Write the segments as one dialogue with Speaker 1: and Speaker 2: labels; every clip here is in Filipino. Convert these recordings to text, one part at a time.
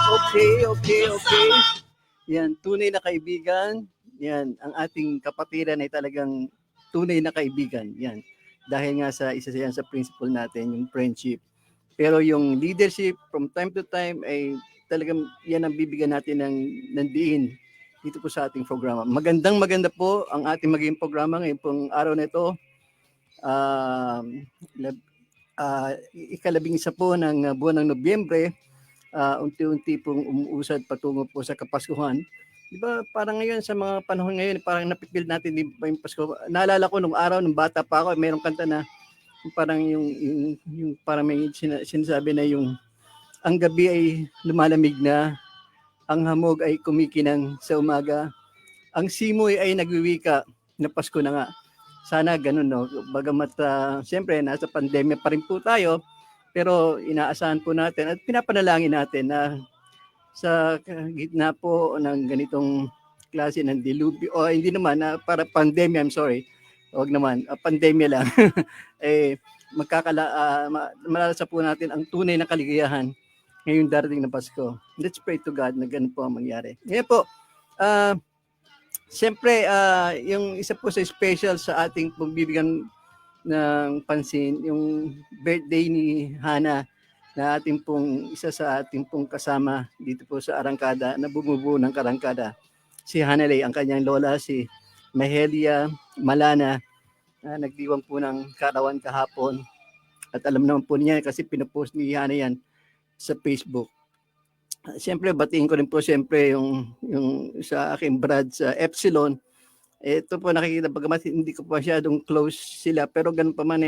Speaker 1: Okay. Yan, tunay na kaibigan. Yan, ang ating kapatiran ay talagang tunay na kaibigan. Yan. Dahil nga sa isa yan sa principle natin, yung friendship. Pero yung leadership from time to time ay talagang yan ang bibigyan natin ng diin dito po sa ating programa. Maganda po ang ating maging programa ngayong pong araw na ito. Ikalabing-isa po ng buwan ng Nobyembre, unti-unti pong umuusad patungo po sa Kapaskuhan. Di ba parang ngayon sa mga panahon ngayon, parang napipil natin din ba yung Pasko. Naalala ko nung araw, nung bata pa ako, mayroong kanta na parang yung parang may sinasabi na yung ang gabi ay lumalamig na, ang hamog ay kumikinang sa umaga, ang simoy ay nagwiwika na Pasko na nga. Sana ganun, no? Bagamat siyempre nasa pandemya pa rin po tayo, pero inaasahan po natin at pinapanalangin natin na sa gitna po ng ganitong klase ng dilubyo, o hindi naman, para pandemya, I'm sorry, huwag naman, pandemya lang, eh, malalasa po natin ang tunay na kaligayahan ngayong darating na Pasko. Let's pray to God na ganun po ang mangyari. Ngayon po, siyempre, yung isa po sa special sa ating pagbibigyan ng pansin, yung birthday ni Hana, na ating pong isa sa ating pong kasama dito po sa Arangkada, na bumubuo ng Karangkada. Si Hanalay, ang kanyang lola, si Mahelia Malana, na nagdiwang po ng karawan kahapon. At alam naman po niya kasi pinopost ni Hana yan sa Facebook. Siyempre, batiin ko rin po siyempre yung sa aking brad sa Epsilon. Ito po nakikita, bagamat hindi ko pa masyadong close sila, pero ganun pa man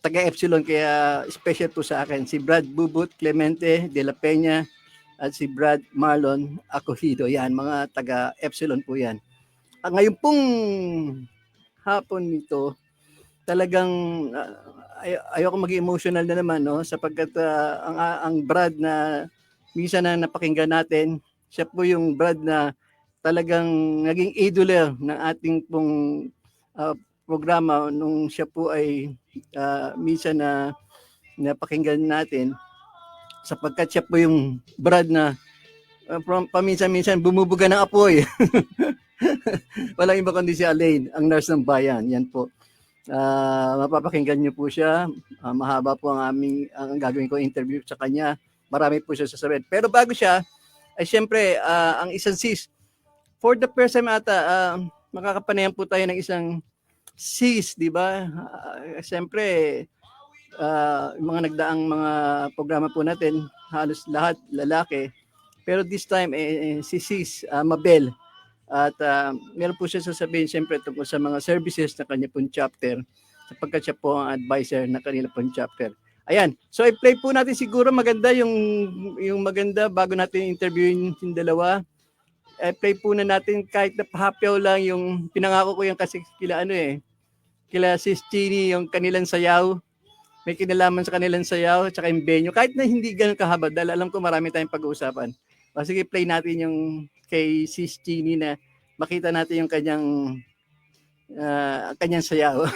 Speaker 1: taga-Epsilon, kaya special po sa akin. Si Brad Bubut Clemente de la Peña at si Brad Marlon Acohido. Yan, mga taga-Epsilon po yan. Ngayon pong hapon nito, talagang ayoko maging emotional na naman, no? Sapagkat ang Brad na minsan na napakinggan natin, siya po yung Brad na talagang naging idolo ng ating pong programa nung siya po ay minsan na napakinggan natin, sapagkat siya po yung Brad na paminsan-minsan bumubuga ng apoy. Walang iba kundi si Alain, ang nurse ng bayan. Yan po. Mapapakinggan niyo po siya. Mahaba po ang gagawin ko interview sa kanya. Marami po siya sasabihin. Pero bago siya, ay siyempre, ang isang sis. For the first time ata, makakapanayan po tayo ng isang sis, di ba? Siyempre, yung mga nagdaang mga programa po natin, halos lahat lalaki. Pero this time, si sis Mabel. At meron po siya sasabihin siyempre tungkol sa mga services na kanya pong chapter, sapagkat siya po ang advisor na kanila pong chapter. Ayan. So i-play po natin, siguro maganda yung maganda bago natin interviewin yung dalawa. I-play po na natin kahit na hapyaw lang yung pinangako ko yung kasi kila Sis Chini, yung kanilang sayaw. May kinalaman sa kanilang sayaw at saka yung venue. Kahit na hindi ganun kahaba dahil alam ko marami tayong pag-uusapan. Sige, play natin yung kay Sis Chini na makita natin yung kanyang sayaw.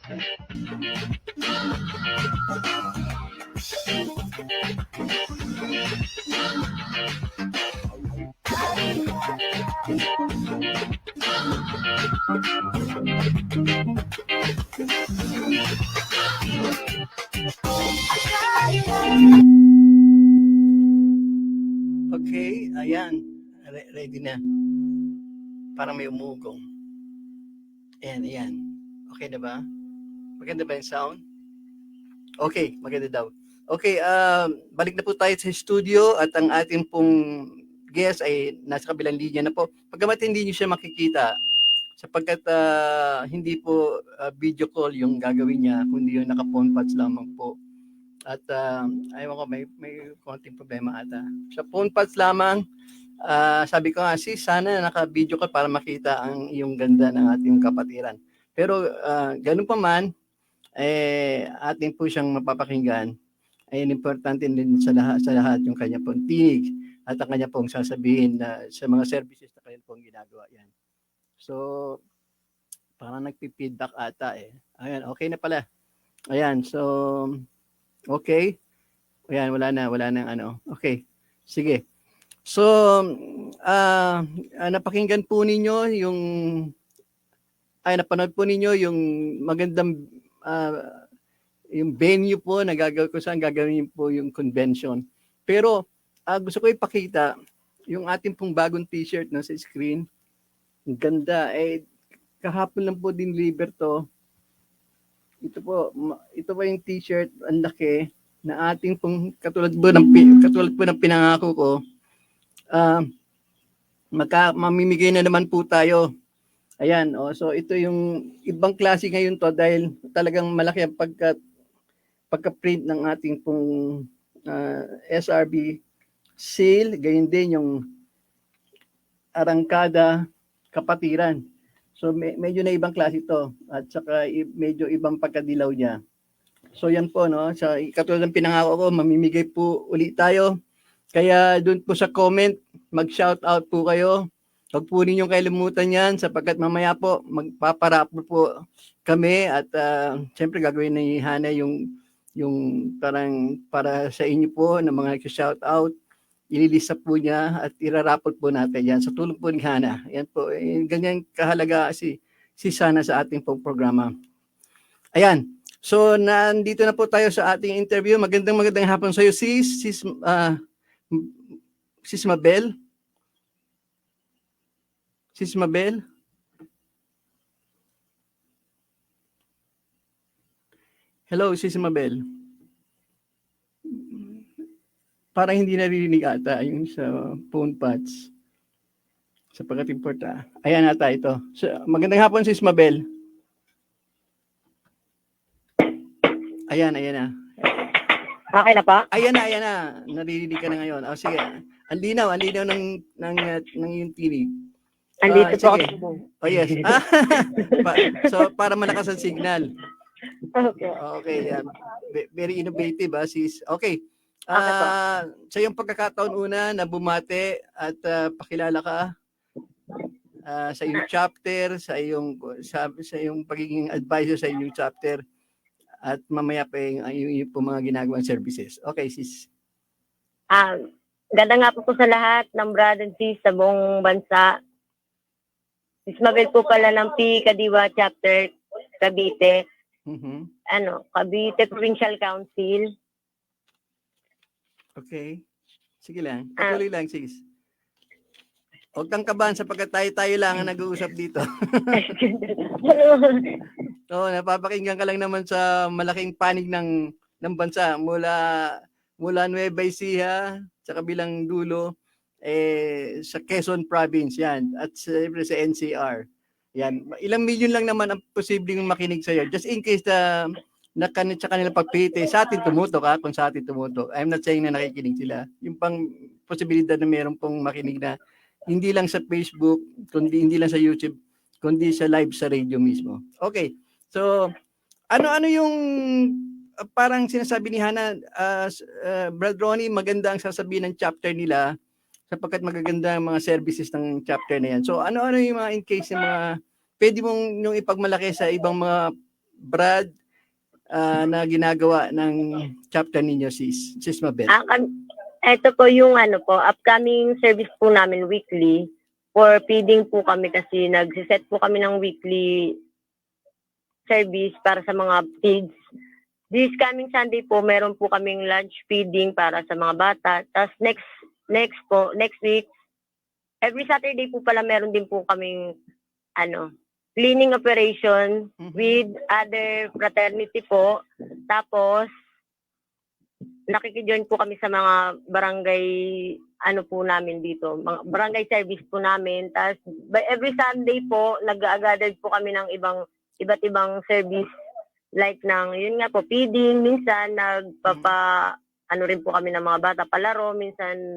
Speaker 1: Okay, ayan. Ready na. Parang may umugong. Ayan, ayan. Okay na ba? Maganda ba yung sound? Okay, maganda daw. Okay, balik na po tayo sa studio at ang ating pong guest ay nasa kabilang linya na po. Pagkamat hindi niyo siya makikita, sapagkat hindi po video call yung gagawin niya, kundi yung naka-phone pads lamang po. At ayaw ko, may konting problema ata. Sa phone pads lamang, sabi ko nga, sana naka-video ka para makita ang iyong ganda ng ating kapatiran. Pero ganun pa man, ating po siyang mapapakinggan. Ay importante din sa lahat yung kanya pong tinig at ang kanya pong sasabihin na sa mga services na kanya pong ginagawa yan. So, parang nagpi-feedback ata eh. Ayan, okay na pala. Ayan, so, okay. Ayan, wala na ano. Okay, sige. So, napakinggan po ninyo yung, napanood po ninyo yung magandang yung venue po na gagawin ko saan gagawin po yung convention. Pero gusto ko ipakita yung ating pong bagong t-shirt na sa screen. Ang ganda. Kahapon lang po din-deliver to. Ito po yung t-shirt, ang laki na ating pong katulad po ng pinangako ko. Mamimigay na naman po tayo. Ayan, so ito yung ibang klase ngayon to dahil talagang malaki ang pagka-print ng ating pong SRB seal, gayon din yung arangkada kapatiran. So medyo na ibang klase ito at saka medyo ibang pagkadilaw niya. So yan po, no? Sa katulad ng pinangako ko, mamimigay po ulit tayo. Kaya doon po sa comment, mag-shout out po kayo. Huwag po ninyong kalimutan yan sapagkat mamaya po magpaparapol po kami at siyempre gagawin ni Hana yung parang para sa inyo po na mga shout out, ililista po niya at irarapol po natin yan sa tulong po ni Hana. Yan po, ganyan kahalaga si Sana sa ating pong programa. Ayan, so nandito na po tayo sa ating interview. Magandang hapon sa iyo, Sis Mabel. Sis Mabel? Hello, Sis Mabel. Parang hindi naririnig ata yung sa phone pads. Sapagkat importa. Ayan ata ito. So, magandang hapon, Sis Mabel. Ayan na.
Speaker 2: Okay na pa?
Speaker 1: Ayan na. Naririnig ka na ngayon. Sige. Ang linaw ng yung tinig.
Speaker 2: Andito po
Speaker 1: sige.
Speaker 2: ako.
Speaker 1: Yes. So, para malakas ang signal. Okay. Very innovative, sis. Okay. Sa iyong pagkakataon una na bumate at pakilala ka sa iyong chapter, sa iyong pagiging advisor sa iyong chapter at mamaya pa yung mga ginagawang services. Okay, sis.
Speaker 2: Ganda nga po sa lahat ng brad and sis sa buong bansa. Sis Mabel po pala ng P. Kadiwa Chapter Cavite. Cavite Provincial Council.
Speaker 1: Okay. Sige lang. Patuloy lang, sis. Huwag kang kabahan sapagkat tayo lang ang nag-uusap dito. Napapakinggan ka lang naman sa malaking panig ng bansa mula Nueva Ecija sa kabilang dulo sa Quezon Province yan at sa NCR. Yan. Ilang milyon lang naman ang posibleng makinig sa iyo. Just in case na sa kanila pagpiti, sa atin tumutok kung sa atin tumutok. I'm not saying na nakikinig sila. Yung pang posibilidad na meron pong makinig na hindi lang sa Facebook, hindi lang sa YouTube, kundi sa live sa radio mismo. Okay. So, ano yung parang sinasabi ni Hana, Brad Ronnie, maganda ang sasabihin ng chapter nila sapagkat magaganda ang mga services ng chapter na yan. So, ano yung mga in case ng mga pwede mong yung ipagmalaki sa ibang mga Brad na ginagawa ng chapter ninyo, Sis Mabel?
Speaker 2: Ito po yung upcoming service po namin weekly. For feeding po kami kasi nagsiset po kami ng weekly service para sa mga kids. This coming Sunday po, meron po kaming lunch feeding para sa mga bata. Tapos next week, every Saturday po pala meron din po kaming cleaning operation with other fraternity po. Tapos nakikijoin po kami sa mga barangay po namin dito, mga barangay service po namin. Tapos every Sunday po nag-aagather po kami ng iba't ibang service like yun nga po, feeding, minsan rin po kami ng mga bata palaro, minsan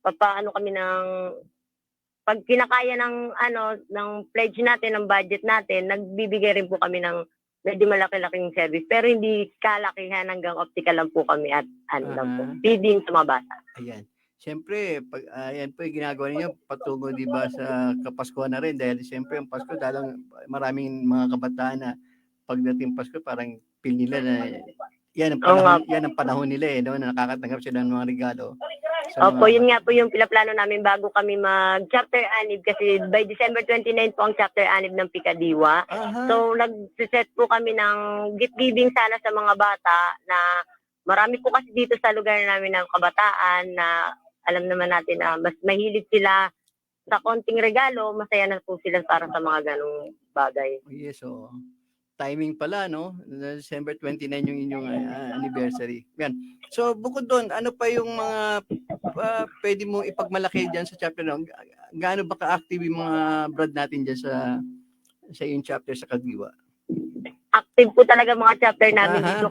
Speaker 2: kami ng pag kinakaya ng pledge natin, ng budget natin, nagbibigay rin po kami ng medyo malaki-laking service. Pero hindi kalakihan, hanggang optical lang po kami at lang po, feeding sa mga bata.
Speaker 1: Ayan. Siyempre, yan po yung ginagawa ninyo patungo, di ba, sa Kapaskuhan na rin. Dahil siyempre, yung Pasko, maraming mga kabataan na pagdating Pasko, parang feel nila na yan ang panahon nila no? Na nakakatanggap sila ng mga regalo.
Speaker 2: Opo, yun nga po yung pinaplano namin bago kami mag-chapter anib kasi by December 29 po ang chapter anib ng Pikadiwa. So, nag-set po kami ng gift giving sana sa mga bata na marami po kasi dito sa lugar namin ng kabataan na alam naman natin na mas mahilig sila sa konting regalo, masaya na po sila para sa mga ganong bagay.
Speaker 1: Yes, so timing pala, no? December 29 yung inyong anniversary. Yan. So, bukod doon, ano pa yung mga pwede mo ipagmalaki dyan sa chapter? No? Gaano ba ka-active yung mga brad natin dyan sa yung chapter sa Kadiwa?
Speaker 2: Active po talaga mga chapter namin dito.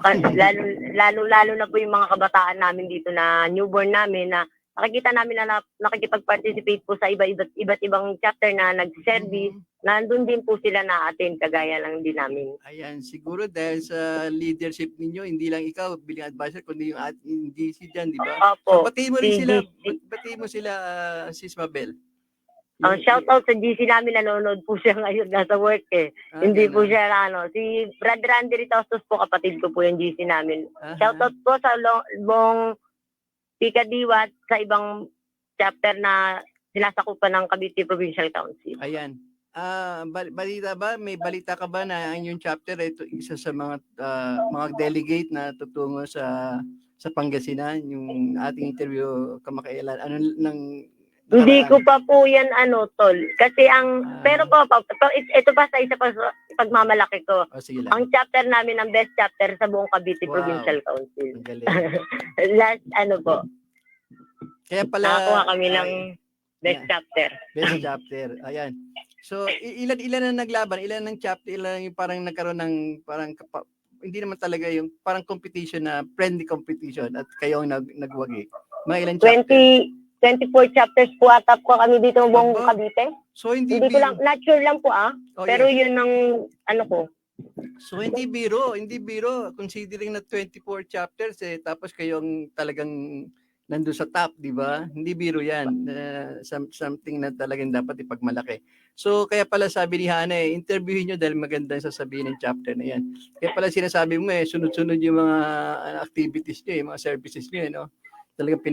Speaker 2: Lalo na po yung mga kabataan namin dito na newborn namin na nakikita namin na nakikipag-participate po sa iba't ibang chapter na nag-service. Nandun din po sila na-attend, kagaya lang din namin.
Speaker 1: Ayan, siguro dahil sa leadership ninyo, hindi lang ikaw bilang advisor, kundi yung DC dyan, di ba?
Speaker 2: Opo.
Speaker 1: So, batiin mo rin sila, batiin mo sila, Sis Mabel.
Speaker 2: Shout out sa GC namin, nanonood po siya ngayon, nasa work hindi po siya si Brad Randy Ritostos po, kapatid ko po yung GC namin. Shout out po sa buong Pikadiwa at sa ibang chapter na sinasakupan ng Cavite Provincial Council.
Speaker 1: Ayan. Balita ba? May balita ka ba na ang yung chapter ito isa sa mga delegate na tutungo sa Pangasinan, yung ating interview kamakailan?
Speaker 2: Hindi ko pa po yan tol. Kasi pero ito pa sa isa pa pagmamalaki ko. Ang chapter namin, ang best chapter sa buong Cavite Provincial Council. Last po.
Speaker 1: Kaya pala
Speaker 2: nakakuha kami ng best chapter.
Speaker 1: Best chapter. Ayan. So, ilan na naglaban? Ilan ng chapter? Ilan yung parang nagkaroon ng hindi naman talaga yung parang competition na friendly competition at kayo ang nagwagi? Mga ilan chapter?
Speaker 2: 24 chapters po atap ko kami dito ng buong Cavite.
Speaker 1: So, hindi
Speaker 2: ko lang, not sure lang po pero
Speaker 1: yes.
Speaker 2: Yun ang ko.
Speaker 1: So, hindi biro. Considering na 24 chapters tapos kayong talagang nandun sa top, di ba? Hindi biro yan. Something na talagang dapat ipagmalaki. So, kaya pala sabi ni Hana, interviewin nyo dahil maganda sasabihin ng chapter na yan. Kaya pala sinasabi mo sunod-sunod yung mga activities nyo, yung mga services nyo, no? Talagang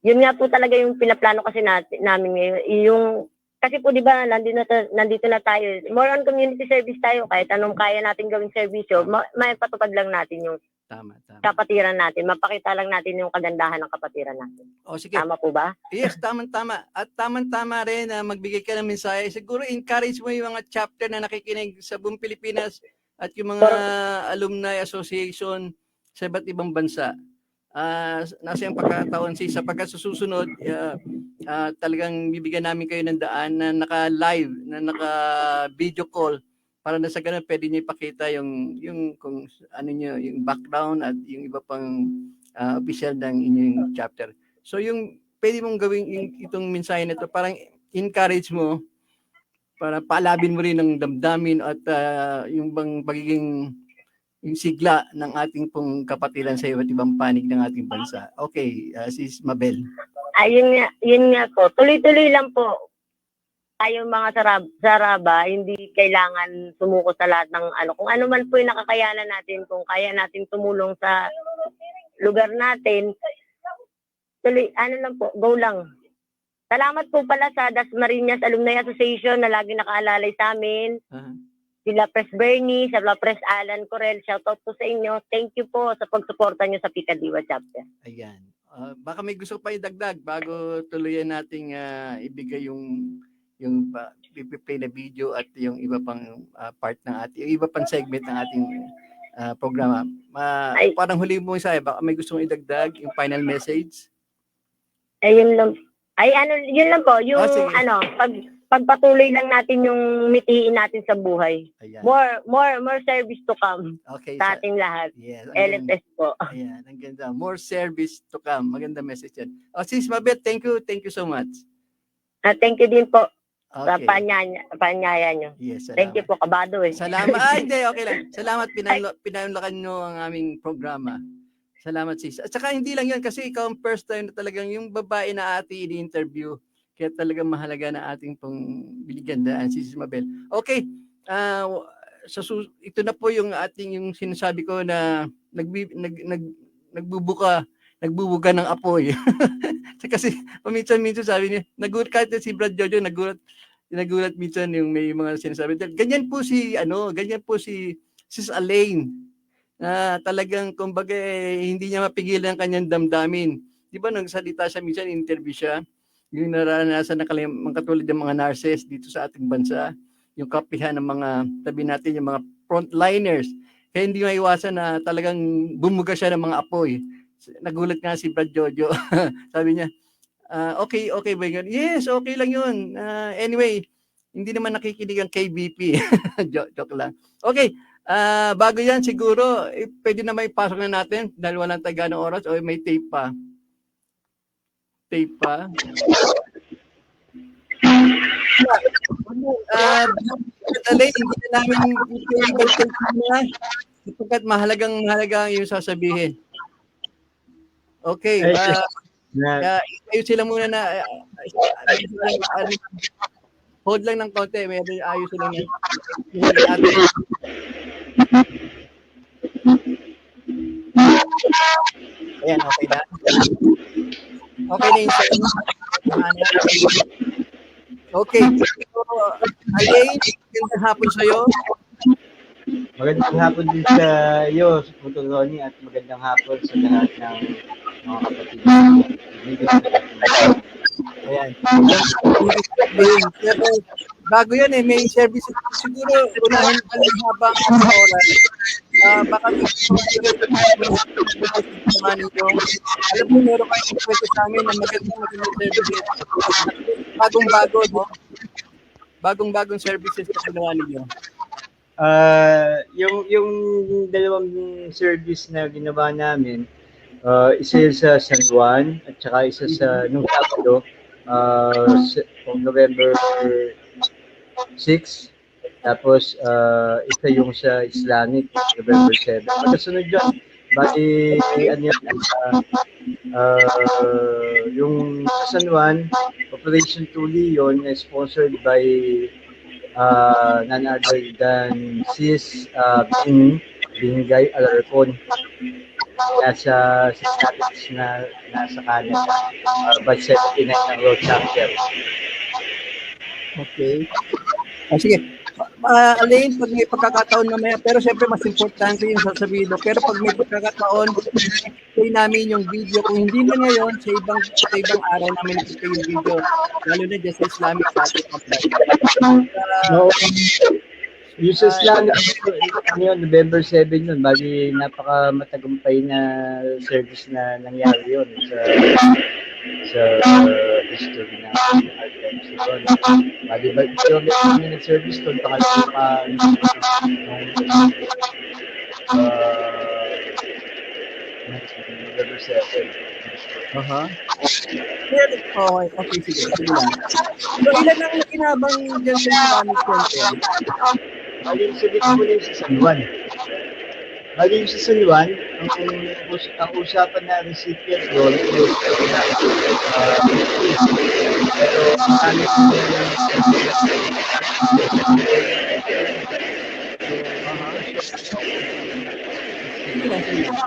Speaker 2: Yun nga po talaga yung pinaplano kasi namin ngayon. Kasi po, di ba, nandito na tayo. More on community service tayo. Kahit anong kaya natin gawing servisyo, may patupad lang natin yung
Speaker 1: Tama.
Speaker 2: Kapatiran natin. Mapakita lang natin yung kagandahan ng kapatiran natin.
Speaker 1: Sige.
Speaker 2: Tama po ba?
Speaker 1: Yes, tama. At tama rin na magbigay ka ng mensahe. Siguro encourage mo yung mga chapter na nakikinig sa buong Pilipinas at yung mga alumni association sa iba't ibang bansa. Nasa yung pagkataon sapagkat sa susunod talagang bibigyan namin kayo ng daan na naka-live, na naka-video call para na sa ganun pwede niyo ipakita yung kung ano niyo, yung background at yung iba pang official ng inyong chapter. So yung pwede mong gawing itong mensahe na to, parang encourage mo para palabin mo rin ng damdamin at yung bang pagiging yung sigla ng ating pong kapatiran sa iba't ibang panig ng ating bansa. Okay, Sis Mabel.
Speaker 2: Yun nga po. Tuloy-tuloy lang po. tayong mga saraba, hindi kailangan sumuko sa lahat ng ano. Kung ano man po yung nakakayanan natin, kung kaya natin tumulong sa lugar natin, tuloy, ano lang po, go lang. Salamat po pala sa Dasmariñas Alumni Association na lagi nakaalalay sa amin. Sila Pres Bernie, sila Pres Alan Corel, shoutout po sa inyo. Thank you po sa pagsuporta nyo sa Pikadiwa Chapter.
Speaker 1: Ayan. Baka may gusto pa idagdag bago tuluyan nating ibigay yung ipi-play na video at yung iba pang part ng ating, yung iba pang segment ng ating programa. Parang huli mo isa, baka may gustong idagdag yung final message?
Speaker 2: Ayun lang. Yun lang po, yung pagpatuloy lang natin yung mitiin natin sa buhay.
Speaker 1: Ayan.
Speaker 2: More service to come.
Speaker 1: Okay,
Speaker 2: sa ating lahat.
Speaker 1: Yes,
Speaker 2: LFS po.
Speaker 1: Ayan, ang ganda. More service to come. Maganda message yan. Sis Mabet, thank you so much.
Speaker 2: Thank you din po sa
Speaker 1: Okay.
Speaker 2: panyaya nyo.
Speaker 1: Yes, salamat.
Speaker 2: Thank you po, kabado eh.
Speaker 1: Salamat. Hindi, okay lang. Salamat, pinanlakan nyo ang aming programa. Salamat, sis. At saka hindi lang yun, kasi ikaw ang first time na talagang yung babae na ati ini-interview. Kaya talagang mahalaga na ating pong biligandaan, sis Mabel. Okay, ito na po yung ating yung sinasabi ko na nagbubuga ng apoy. Kasi paminsan-minsan sabi niya, kahit si Brad Jojo, nagulat minsan yung may mga sinasabi. Ganyan po si Sis Elaine, na talagang kumbaga hindi niya mapigilan ang kanyang damdamin. Di ba nagsalita siya minsan, interview siya, yung naranasan na katulad ng mga nurses dito sa ating bansa, yung kapihan ng mga tabi natin, yung mga frontliners. Kaya hindi maiwasan na talagang bumuga siya ng mga apoy. Nagulat nga si Brad Jojo. Sabi niya, okay ba yun? Yes, okay lang yun. Anyway, hindi naman nakikinig ang KBP. Joke lang. Okay, bago yan siguro, pwede na may pasok na natin dahil walang taga ng oras o may tape pa. Hindi na namin sapagkat mahalaga yung sasabihin. Okay. Ayos sila muna na hold lang ng konti. Medyo ayos sila yan. Ayan, okay na. Okay na yung okay. So, Elaine, magandang hapon sa'yo.
Speaker 3: Magandang hapon din sa iyo, Dr. Ronnie, at magandang hapon sa lahat ng mga kapatid.
Speaker 1: Ayan. Pero bago yan may service. Siguro, unahin pa lang habang ang oras. Baka alam mo, meron kayong kwento sa amin na magandang service. Bagong-bago, no? Bagong-bagong services na ginawa ninyo.
Speaker 3: Yung dalawang service na ginawa namin, isa sa San Juan at saka isa sa nung Sabado, November 6. Tapos isa yung sa Islamic, November 7. Pagkasunod dyan, bali yung sa San Juan, Operation Tuli yun, sponsored by none other than Sis Bingay Alarcon. Nasa status na nasa Canada, batch 79 ng Road Chapter.
Speaker 1: Okay. Sige. Elaine, pag may pagkakataon mamaya, pero siyempre mas importante yung sasabihin mo. Pero pag may pagkakataon, play namin yung video. Kung hindi man ngayon, sa ibang araw namin ito yung video. Lalo na dyan sa Islamic Catholic.
Speaker 3: Yung sa Islamic, November 7 yun, bali napaka-matagumpay na service na nangyari yun sa history na bali ba yung minute service doon November 7.
Speaker 1: Okay, sige lang. So, ilan ang nakinabang dyan sa Islamic Center?
Speaker 3: Bali, sabi ko muna sa San Juan. Bali yung sa San Juan, ang usapan na recipient doon is pero ang amin
Speaker 1: Sige lang, sige lang.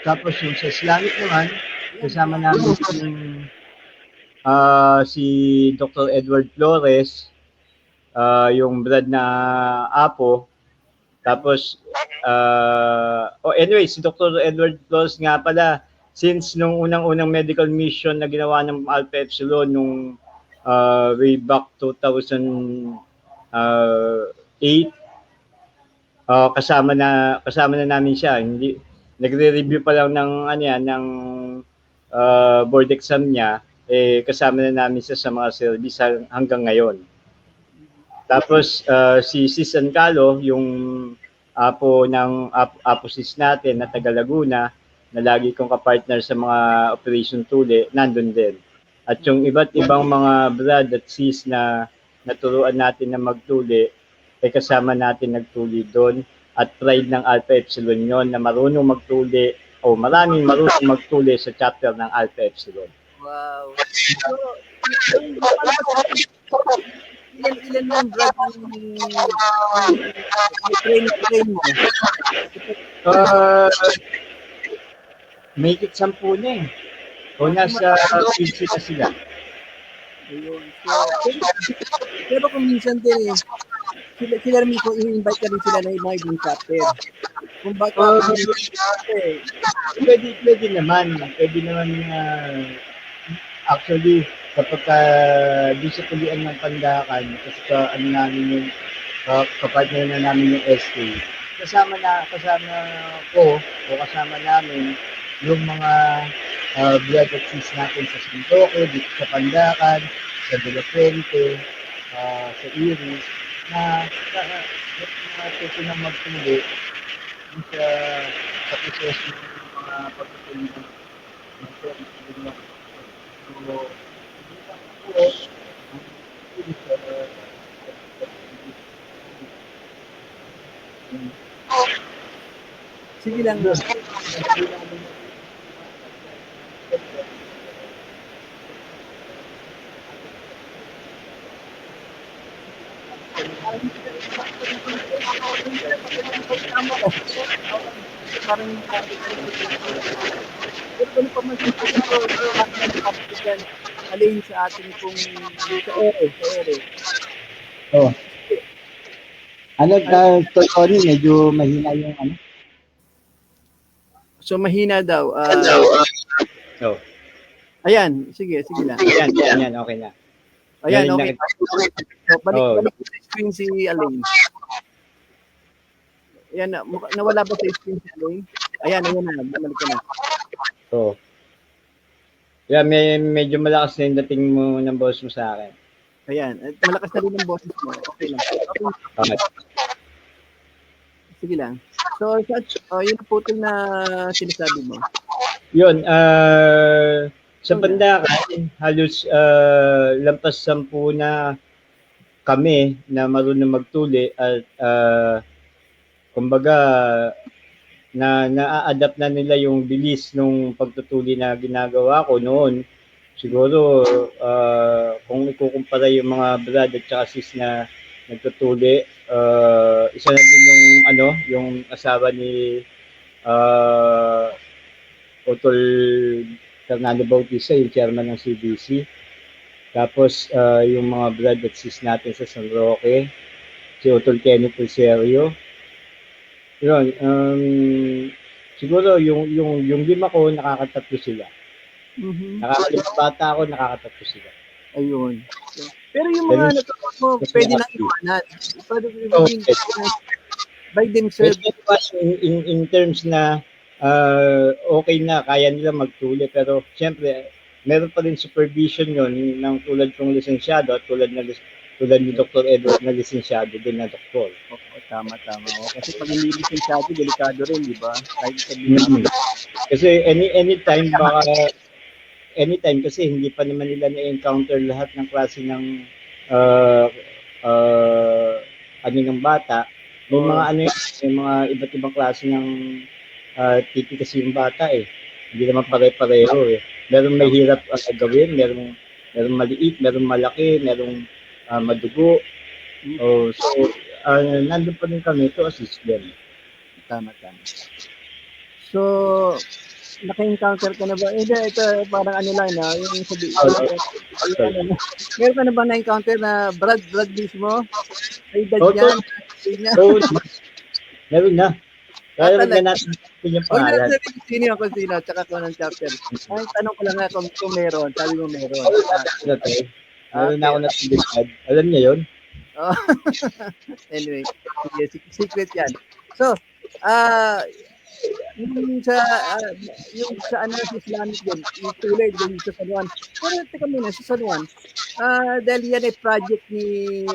Speaker 3: Tapos yung sa Islamic naman, kasama namin si Dr. Edward Flores, yung Brad na Apo. Tapos, anyway, si Dr. Edward Flores nga pala, since nung unang-unang medical mission na ginawa ng Alpha Epsilon nung way back 2008, kasama na namin siya. Hindi nagre-review pa lang ng ng board exam niya, kasama na namin siya sa mga service hanggang ngayon. Tapos si Sis Ancalo, yung apo sis natin na taga Laguna, na lagi kong kapartner sa mga Operation Tuli, nandun din. At yung iba't ibang mga brad at sis na naturuan natin na magtuli, kasama natin nagtuli doon. At pride ng Alpha Epsilon yon na marunong magtuli o maraming marunong magtuli sa chapter ng Alpha Epsilon.
Speaker 1: Wow. Ilan lang brad train mo?
Speaker 3: May higit 10 na O nasa 15 na sila.
Speaker 1: Ayun. Pero kung minsan din sila mismo i-invite ka rin sila na mga ibang chapter. Kung baka
Speaker 3: pwede naman. Actually, kapag di sa tulian ng Pandakan, kasi namin yung kapartner na namin yung SK, kasama ko o kasama namin yung mga blood at sis natin sa Sintoque, dito sa Pandakan, sa De La Fuente, sa Iris, na tutunang magtuli sa proseso ng mga pagtutuli ng service. So,
Speaker 1: sige lang. Parang alin sa ating kung sa ere.
Speaker 3: Oh. Tony, medyo mahina yung ano?
Speaker 1: So mahina daw.
Speaker 3: Oh.
Speaker 1: Ayan, sige lang.
Speaker 3: Yan, okay na.
Speaker 1: Ayan,
Speaker 3: Galing
Speaker 1: okay. So, balik sa screen si Alain. Ayan, nawala ba sa screen si Alain? Ayan na, bumalik ka na.
Speaker 3: Oo. Yeah, medyo malakas na yung dating mo ng boss mo sa akin.
Speaker 1: Ayan, at malakas na rin ang boses mo. Okay lang.
Speaker 3: Okay.
Speaker 1: Sige lang. So, yun ang putol na sinasabi mo.
Speaker 3: Yun, sa Pandakan, halos lampas 10 na kami na marunong magtuli at kumbaga na-adapt na nila yung bilis nung pagtutuli na ginagawa ko noon. Siguro kung ikukumpara yung mga brad at saka sis na nagtutuli, isa na din yung asawa ni Otol Fernando Bautista, yung chairman ng CBC. Tapos yung mga brad at sis natin sa San Roque, si Otol Kenny Pulserio. Yun, siguro yung 5 ko, nakakatatlo sila.
Speaker 1: Mm-hmm.
Speaker 3: Bata ako, nakakatatlo sila.
Speaker 1: Ayun. Pero yung mga natutunan mo, pwede nang iwanan. Pwede by themselves.
Speaker 3: In terms na okay na, kaya nila magtuli. Pero siyempre, meron pa rin supervision yon ng tulad kong lisensyado at tulad ni Dr. Edward na lisensyado din na doktor.
Speaker 1: Oo, tama. Oo, kasi pag hindi lisensyado, delikado rin, di ba? Kahit sabihin
Speaker 3: Kasi anytime kasi hindi pa naman nila na-encounter lahat ng klase ng ng bata. May mga may mga iba't ibang klase ng titi kasi yung bata eh. Hindi naman pare-pareho eh. Meron may hirap gawin, meron maliit, meron malaki, merong madugo. So, nandun pa rin kami to assist them.
Speaker 1: Tama. So, naka-encounter ka na ba? Ito parang ano lang na, yung sabi. Meron ka na ba na-encounter na Brad mismo? Ay, dad niya?
Speaker 3: So, meron na. Kaya naman natin yung pangalan.
Speaker 1: Sino tsaka kung anong chapter. Ay, tanong ko lang nga kung meron. Sabi mo meron.
Speaker 3: Meron na ako natubigad. Alam niya yun?
Speaker 1: Anyway, secret yan. So, yung sa ano sa Islamic din, yung tulad din sa San Juan. Pero teka muna, sa San Juan, dahil yan ay project ni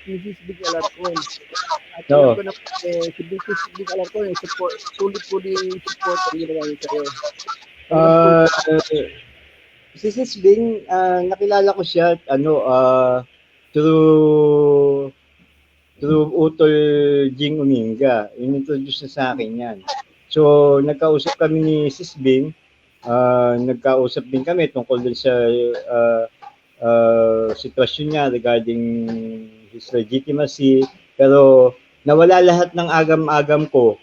Speaker 1: Sis Big Alarcon. At ko na si Big Alarcon, sulit po ni support ang ginawa niya sa'yo.
Speaker 3: Si Sis Bing, nakilala ko siya through Utol Jing Uminga. In-introduce na sa akin yan. So, nagkausap kami ni Sis Bing. Nagkausap din kami tungkol din sa sitwasyon niya regarding his legitimacy. Pero nawala lahat ng agam-agam ko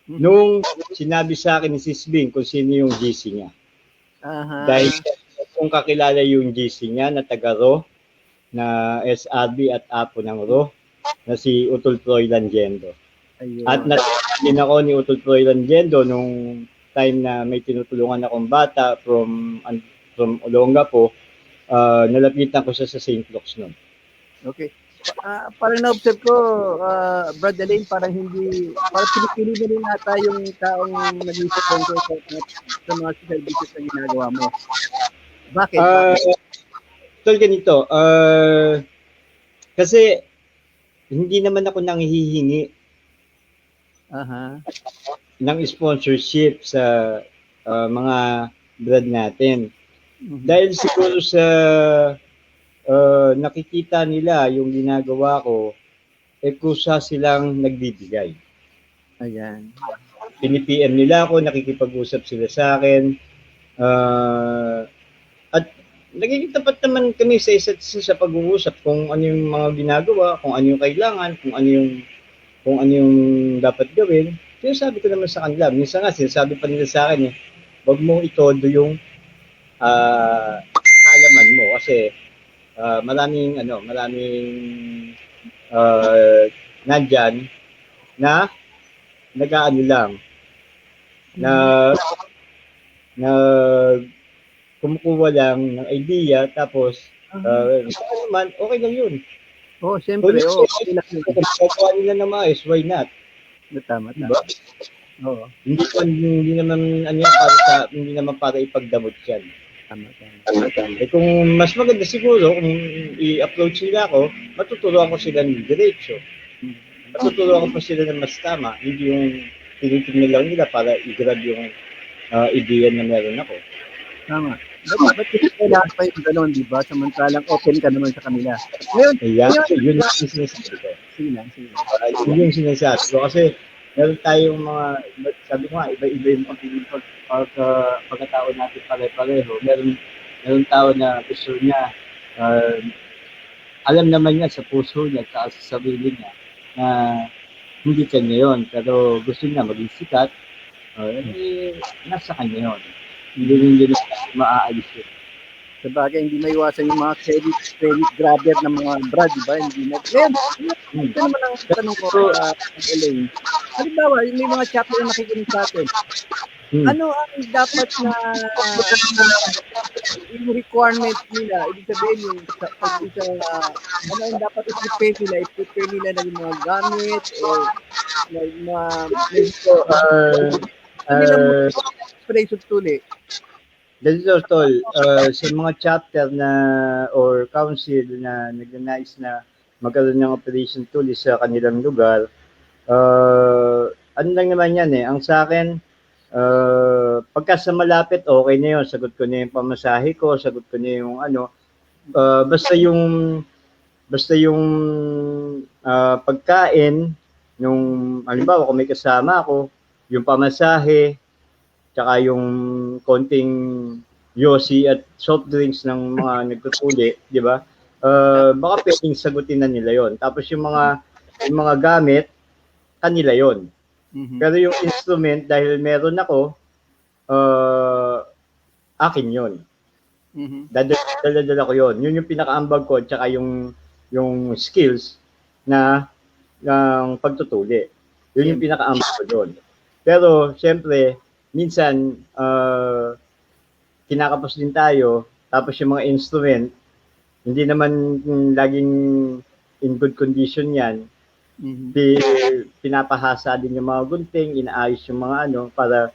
Speaker 3: nung sinabi sa akin ni Sis Bing kung sino yung GC niya. Dahil kung kakilala yung GC niya na taga-Ro, na SRB at apo ng Ro, na si Utol Troy Langendo. Ayun. At natin ako ni Utol Troy Langendo nung time na may tinutulungan akong bata from Olongapo, nalapitan ko siya sa St. Luke's noon.
Speaker 1: Okay. Parang na-observe ko, Brad Elaine, parang pinipili na rin nata yung taong naging sponsor sa mga services na ginagawa mo. Bakit?
Speaker 3: Tol, ganito. Kasi hindi naman ako nanghihingi ng sponsorship sa mga brad natin. Dahil siguro sa nakikita nila yung ginagawa ko, kusa silang nagbibigay.
Speaker 1: Ayan.
Speaker 3: Pini-PM nila ako, nakikipag-usap sila sa akin. At nagkikitapat naman kami sa isa't isa sa pag-uusap kung ano yung mga ginagawa, kung ano yung kailangan, kung ano yung dapat gawin. Sinasabi ko naman sa kanila. Minsan nga, sinasabi pa nila sa akin, wag mo itodo yung kaalaman mo kasi maraming nandyan na nag-aano lang na kumukuha lang ng idea tapos naman okay lang yun.
Speaker 1: Oh, siyempre, okay lang yun.
Speaker 3: Kung nila na maayos, why not?
Speaker 1: Tama.
Speaker 3: Diba?
Speaker 1: Oo.
Speaker 3: Hindi naman hindi naman para ipagdamot yan.
Speaker 1: Tama.
Speaker 3: Kung mas maganda siguro, kung i-approach nila ako, matuturuan ko sila ng diretso. Matuturuan ko pa sila ng mas tama, hindi yung tinitingnan lang nila para i-grab yung ideya na meron ako.
Speaker 1: Tama. Ba't kailangan pa yung gano'n, di ba? Samantalang open ka naman sa kanila. Ngayon,
Speaker 3: yun yung sinasabi ko.
Speaker 1: Sige.
Speaker 3: Yun yung sinasabi ko. Kasi meron tayong mga, sabi ko nga, iba-iba yung pagpili pagkatao natin pare-pareho. Meron tao na gusto niya, alam naman niya sa puso niya at sa sarili niya na hindi kanya yun. Pero gusto niya maging sikat, nasa kanya yun. Hindi maaalis yun.
Speaker 1: Sabagay, hindi maiwasan yung mga credit grabber ng mga brad, di ba? Hindi na. Ngayon, ito naman ang tanong ko, Elaine. Halimbawa, may mga chapter na nakikinig sa atin. Ano ang dapat na yung requirement nila? Ibig sabihin yung ano ang dapat i-prepare nila? I-prepare nila ng mga gamit o preso tuli?
Speaker 3: Ganito, Tol, sa mga chapter na or council na nagnanais na magkaroon ng operation tool sa kanilang lugar, ano lang naman yan eh. Ang sa akin, pagka sa malapit, okay na yun. Sagot ko na yung pamasahe ko, sagot ko na yung ano. Basta yung pagkain, nung, halimbawa, kung may kasama ako, yung pamasahe, tsaka yung konting yosi at soft drinks ng mga nagtutuli, di ba? Baka pwedeng sagutin na nila yon. Tapos yung mga gamit, kanila yon.
Speaker 1: Mhm.
Speaker 3: Pero yung instrument, dahil meron ako, akin yon.
Speaker 1: Mhm.
Speaker 3: Dala-dala ko yon. Yun yung pinakaambag ko, tsaka yung skills na ng pagtutuli. Yun yung pinakaambag ko doon. Pero, siyempre, minsan, kinakapos din tayo, tapos yung mga instrument, hindi naman laging in good condition yan.
Speaker 1: Mhm.
Speaker 3: Pinapahasa din yung mga gunting, inaayos yung mga ano, para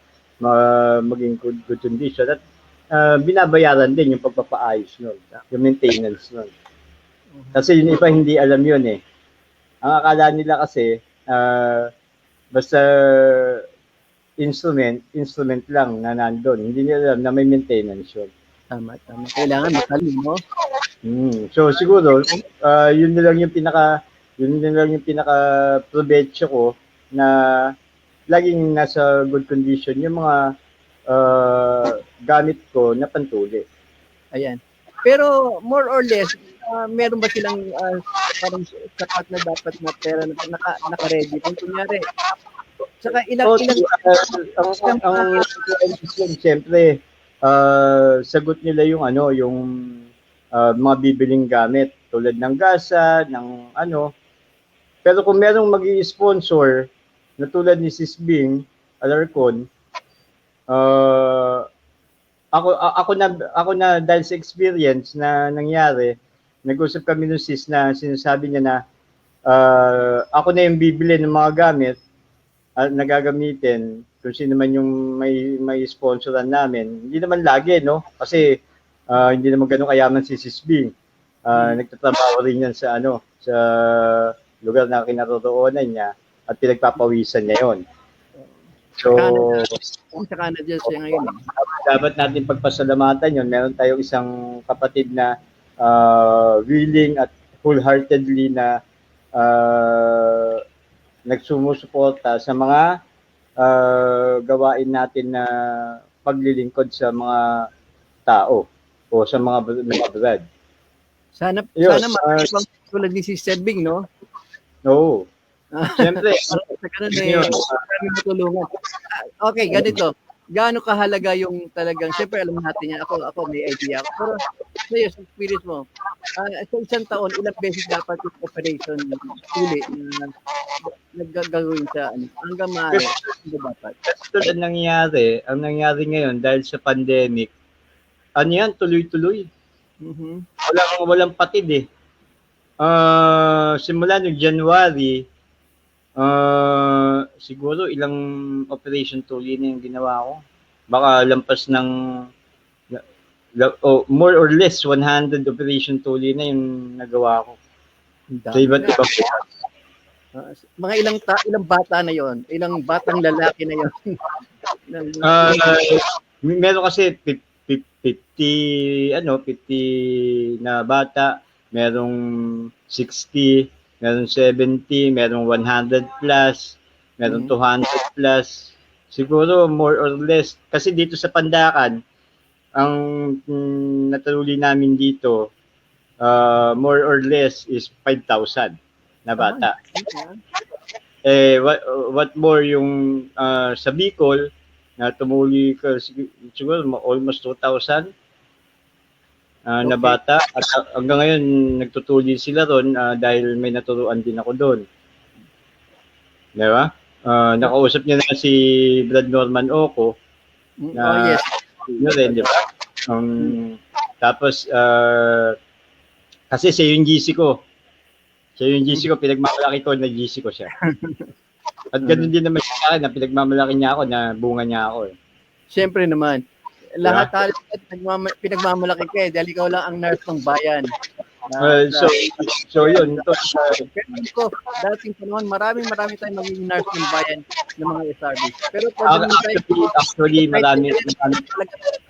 Speaker 3: maging good condition. At binabayaran din yung pagpapaayos nun, yung maintenance nun. Kasi yung iba hindi alam yun eh. Ang akala nila kasi, basta instrument lang na nandun. Hindi nila alam na may maintenance yun.
Speaker 1: Tama. Kailangan matalino, no?
Speaker 3: So siguro, yun na lang yung pinaka provecho ko na laging nasa good condition yung mga gamit ko na pantuli.
Speaker 1: Ayan. Pero more or less, meron ba silang parang sapat na dapat na pera na naka-ready? Kung kunyari, saka ilang
Speaker 3: siyempre, sagot nila yung ano, yung mga bibiling gamit tulad ng gasa, ng ano. Pero kung merong magi-sponsor na tulad ni Sis Bing Alarcon, ako na dahil sa experience na nangyari, nag-usap kami ng sis na sinasabi niya na ako na yung bibili ng mga gamit at nagagamitin kung sino man yung may sponsoran namin. Hindi naman lagi, no? Kasi hindi naman ganun kayaman si Sis Bing. Nagtatrabaho rin yan sa lugar na kinaroroonan niya at pinagpapawisan niya yon. So,
Speaker 1: sa Canada siya ngayon.
Speaker 3: Dapat natin pagpasalamatan yun. Meron tayong isang kapatid na willing at wholeheartedly na nagsumusuporta sa mga gawain natin na paglilingkod sa mga tao o sa mga brad.
Speaker 1: Sana tulad ni Sister Bing, no?
Speaker 3: Oo. Siyempre.
Speaker 1: Sa ganun matulungan. Okay, ganito. Gaano kahalaga yung talagang, siyempre alam natin yan, ako may idea ako. Pero sa'yo, sa experience mo, sa isang taon, ilang beses dapat yung operation tuli na naggagawin sa hanggang maaari, dapat?
Speaker 3: Ito ang nangyari ngayon dahil sa pandemic, ano yan, tuloy-tuloy.
Speaker 1: Mhm.
Speaker 3: Walang patid eh. Simula noong January, siguro ilang operation tuli na yung ginawa ko. Baka lampas ng more or less 100 operation tuli na yung nagawa ko. Sa iba't ibang
Speaker 1: mga ilang bata na yon, ilang batang lalaki na yon.
Speaker 3: Meron kasi 50 na bata, merong 60, meron 70, merong 100 plus, meron 200 plus. Siguro more or less, kasi dito sa Pandakan, ang natululi namin dito, more or less is 5,000 na bata. What more yung sa Bicol, na tumuli ka siguro almost 2,000 na bata. At hanggang ngayon, nagtutuli sila ron dahil may naturuan din ako doon. Di ba? Nakausap niya na si Brad Norman Oco Na,
Speaker 1: Oh, yes.
Speaker 3: yun rin, di ba? Tapos, kasi siya yung GC ko. Siya yung GC ko, pinagmamalaki ko na GC ko siya. At ganun din naman siya sa akin, na pinagmamalaki niya ako, na bunga niya ako.
Speaker 1: Siyempre naman. Lahat tayo pinagmamalaki ka eh, dahil ikaw lang ang nurse ng bayan.
Speaker 3: So yun.
Speaker 1: Pero ko, dating panahon, marami tayong magiging nurse ng bayan ng mga SRB. Pero
Speaker 3: actually, marami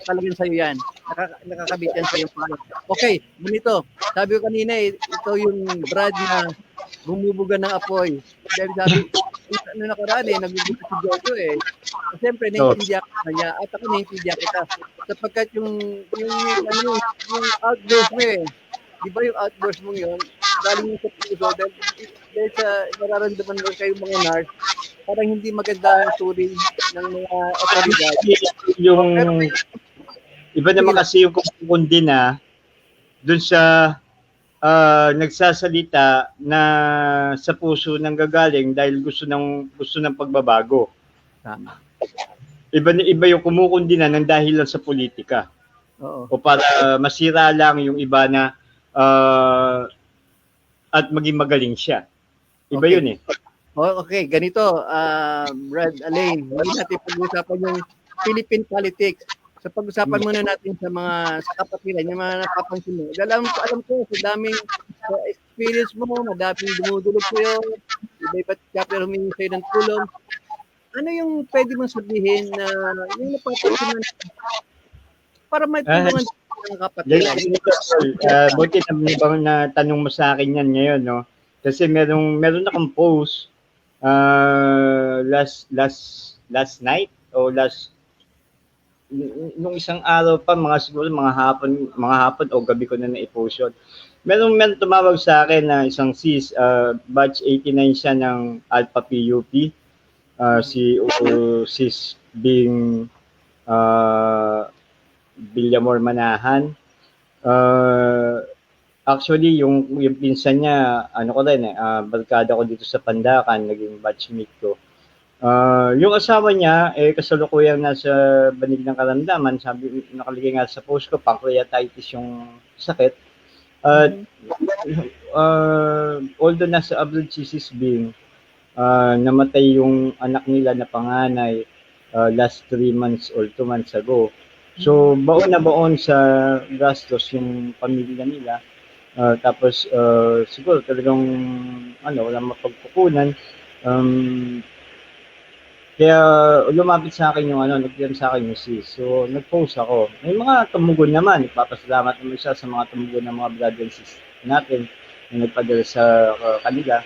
Speaker 1: talagang sa'yo yan. Nakakabit yan sa'yo. Okay, ganito. Sabi ko kanina ito yung Brad na bumubuga ng apoy. Dahil sabi, nakaraan nagugulat si Jojo Siyempre, naiintindihan ka niya at ako naiintindihan kita. Sapagkat yung outburst mo di ba yung outburst mo yun, galing yung sa puso, dahil sa nararamdaman mo kayo mga nurse, parang hindi maganda ang turing ng mga otoridad.
Speaker 3: Yung iba naman kasi yung kundi na dun sa nagsasalita na sa puso nang gagaling dahil gusto ng pagbabago.
Speaker 1: Tama.
Speaker 3: Iba yung kumukundi na ng dahil lang sa politika.
Speaker 1: Oo.
Speaker 3: O para masira lang yung iba na at maging magaling siya. Iba yun
Speaker 1: Okay, ganito, Brad Alain, hindi natin pag-usapan yung Philippine politics. Sa pag-usapan muna natin sa kapatiran, yung mga napapansin mo. Alam ko, sa daming experience mo, madaming dumudulog sa'yo, iba-iba't chapter humingi sa'yo ng tulong. Ano yung pwede mong sabihin na yung napapansin mo para may tulungan ng kapatiran?
Speaker 3: Buti na tanong mo sa akin yan ngayon, no? Kasi meron akong post last night o nung isang araw pa, siguro mga hapon o gabi ko na na-post yun. Meron tumawag sa akin na isang sis, batch 89 siya ng Alpha PUP, si sis Bing Villamor Manahan. Actually, yung pinsan niya, barkada ko dito sa Pandakan, naging batchmate ko. Yung asawa niya, kasalukuyang nasa banig ng karamdaman, sabi, nakalagay nga sa post ko, pancreatitis yung sakit. Although nasa abroad si Sis Bing, namatay yung anak nila na panganay last 3 months or 2 months ago. So, baon na baon sa gastos yung pamilya nila. Tapos, siguro talagang, walang mapagkukunan. Kaya lumapit sa akin yung nag-PM sa akin yung sis. So, nag-post ako. May mga tumugon naman. Ipapasalamat naman siya sa mga tumugon ng mga brother and sis natin na nagpadala sa kanila.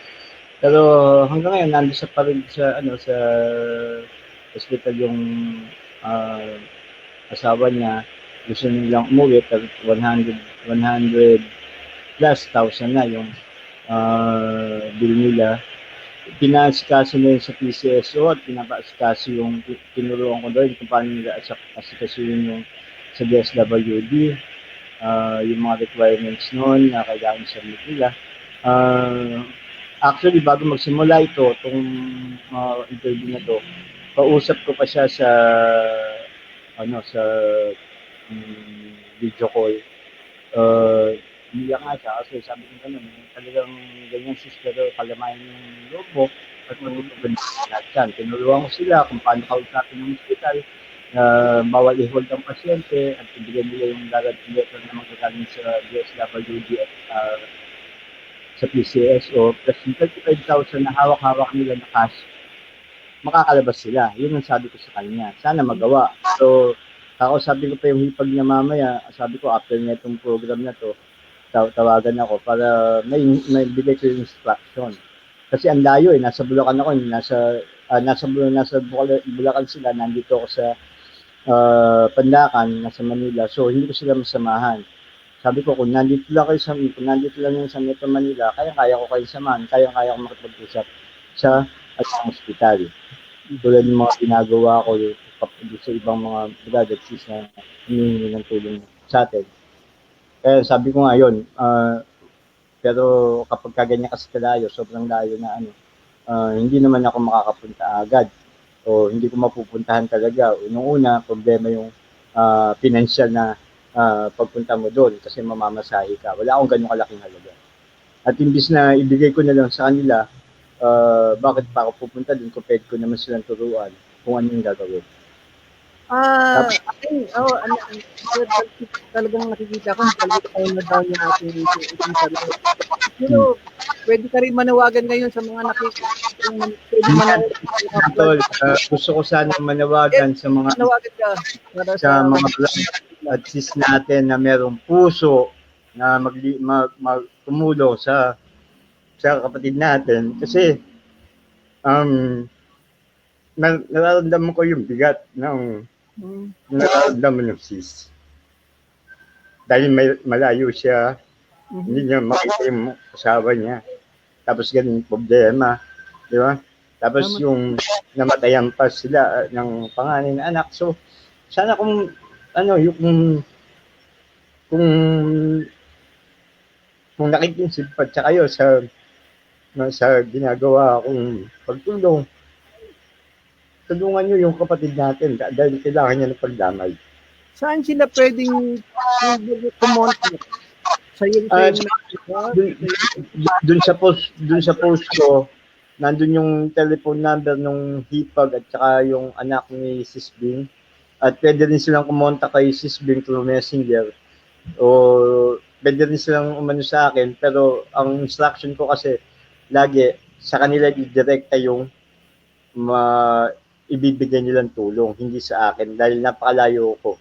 Speaker 3: Pero hanggang ngayon, nandun sa parin sa hospital yung asawa niya. Gusto nilang umuwi, pero 100 plus thousand na yung bill nila. Pinaasikaso na yun sa PCSO at pinapaasikaso yung tinuruan ko doon kung paano nila asikasuhin yung sa DSWD, yung mga requirements noon na kailangan submit nila. Actually, bago magsimula itong interview na to, kausap ko pa siya sa video call. Hindi nga siya kasi sabi ko gano'n, talagang ganyan sis, pero kalamayan yung loob mo at matutugan lahat yan. Tinuluan ko sila kung paano kausapin ng hospital, bawal i-hold ang pasyente at ibigyan nila yung guarantee letter na magkakaling sa DSWD at sa PCSO, plus yung 35,000 na hawak-hawak nila na cash, makakalabas sila. Yun ang sabi ko sa kanya. Sana magawa. So, sabi ko pa yung hipag niya mamaya, sabi ko after niya itong program na to, tawagan ako para may bigay ko yung instruction. Kasi ang layo nasa Bulacan ako, nasa Bulacan sila, nandito ako sa Pandakan, nasa Manila. So hindi ko sila masamahan. Sabi ko kung nandito lang yung sa Metro Manila, kaya ko kayo samahan, kaya ko makipag-usap sa hospital. Tulad ng mga ginagawa ko sa ibang mga brother sis na hinihingi ng tulong sa atin. Kaya sabi ko nga yun, pero kapag kaganyan kasi kalayo, sobrang layo na hindi naman ako makakapunta agad. o hindi ko mapupuntahan talaga. Unang-una, problema yung financial na pagpunta mo doon kasi mamamasahe ka. Wala akong ganun kalaking halaga. At imbis na ibigay ko na lang sa kanila, bakit pa ako pupunta doon kung pwede ko naman silang turuan kung ano yung gagawin.
Speaker 4: Talagang nakikita ko, talagang na down yung ating sarili. Pero, pwede ka rin manawagan ngayon sa mga
Speaker 3: Tol, gusto ko sana manawagan sa mga
Speaker 4: manawagan ka
Speaker 3: sa mga vlog at sis natin na merong puso na tumulong sa kapatid natin kasi nararamdaman ko yung bigat ng nararamdaman ng sis. Dahil malayo siya, hindi niya makita yung asawa niya. Tapos ganun yung problema, di ba? Tapos yung namatayan pa sila ng panganay na anak. So, sana kung nakikinsipad sa kayo sa ginagawa kong pagtulong, tulungan nyo yung kapatid natin dahil kailangan niya ng pagdamay.
Speaker 4: Saan sila pwedeng kumontak? Sa
Speaker 3: Dun sa post ko, nandun yung telephone number nung hipag at saka yung anak ni Sis Bing. At pwede rin silang kumontak kay Sis Bing through Messenger. O pwede rin silang umano sa akin. Pero ang instruction ko kasi lagi sa kanila direkta yung ibibigay nilang tulong, hindi sa akin dahil napakalayo ko.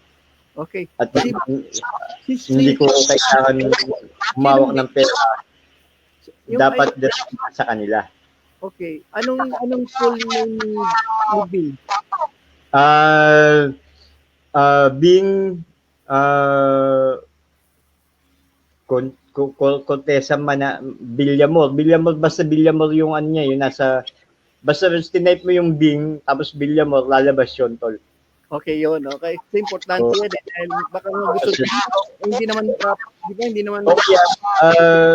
Speaker 4: Okay.
Speaker 3: At hindi ko kailangan humawak ng pera. Dapat direkta sa kanila.
Speaker 4: Okay. Anong full name ni Bing?
Speaker 3: Bing Contessa Villamor. Basta Villamor yung ano niya, yung nasa, basta tinype mo yung Bing, tapos Villamor, lalabas yun, tol.
Speaker 4: Okay, yun. Okay. So, importante yan. Dahil baka mo gusto hindi naman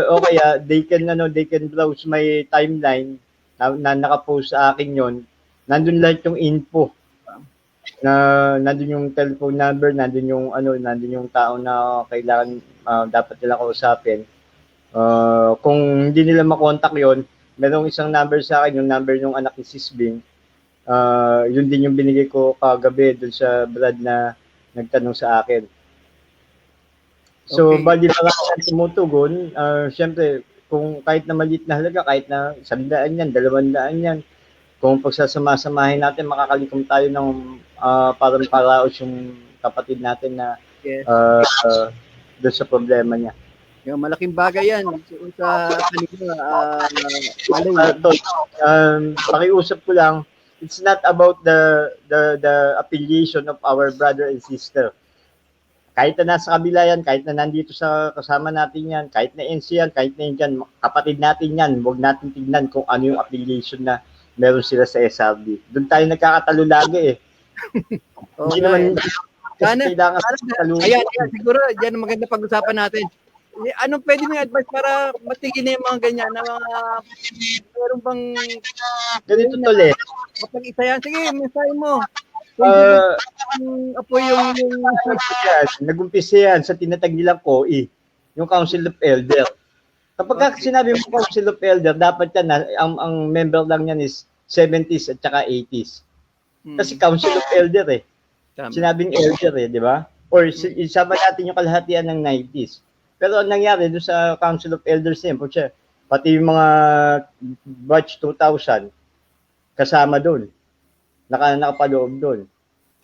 Speaker 3: okay, they can browse my timeline na nakapost sa akin yon. Nandun lahat yung info. Nandun yung telephone number, nandun yung tao na kailangan dapat nila kausapin. Kung hindi nila makontak yon, merong isang number sa akin, yung number ng anak ni Sis Bing. Yun din yung binigay ko kagabi dun sa Brad na nagtanong sa akin. So, bali na lang tumutugon. Siyempre, kung kahit na maliit na halaga, kahit na 100 yan, 200 yan, kung pagsasama-samahin natin, makakalikom tayo ng parang paraos yung kapatid natin na doon sa problema niya.
Speaker 4: Yung malaking bagay yan sa kanila.
Speaker 3: Pakiusap ko lang, it's not about the affiliation of our brother and sister. Kahit na nasa kabila yan, kahit na nandito sa kasama natin yan, kahit na NC yan, kahit na yan, kapatid natin yan, huwag natin tignan kung ano yung affiliation na meron sila sa SRB. Doon tayo nagkakatalo lagi eh. Hindi naman kailangan
Speaker 4: Ayan, siguro dyan maganda pag-usapan natin. Anong pwede mong advice para matigil na yung mga ganyan na mga meron bang
Speaker 3: ganito tol eh.
Speaker 4: Kapag isa yan, sige, mensahe mo. Apo yung
Speaker 3: nag-umpisa yan sa tinatag nilang COE, yung Council of Elder. Kapag sinabi mo Council of Elder, dapat yan, ang member lang yan is 70s at saka 80s. Kasi Council of Elder eh. Sinabing Elder eh, di ba? Or isama natin yung kalahatian ng 90s. Pero ang nangyari doon sa Council of Elders niya, pati yung mga batch 2000, kasama doon. Nakapaloob doon.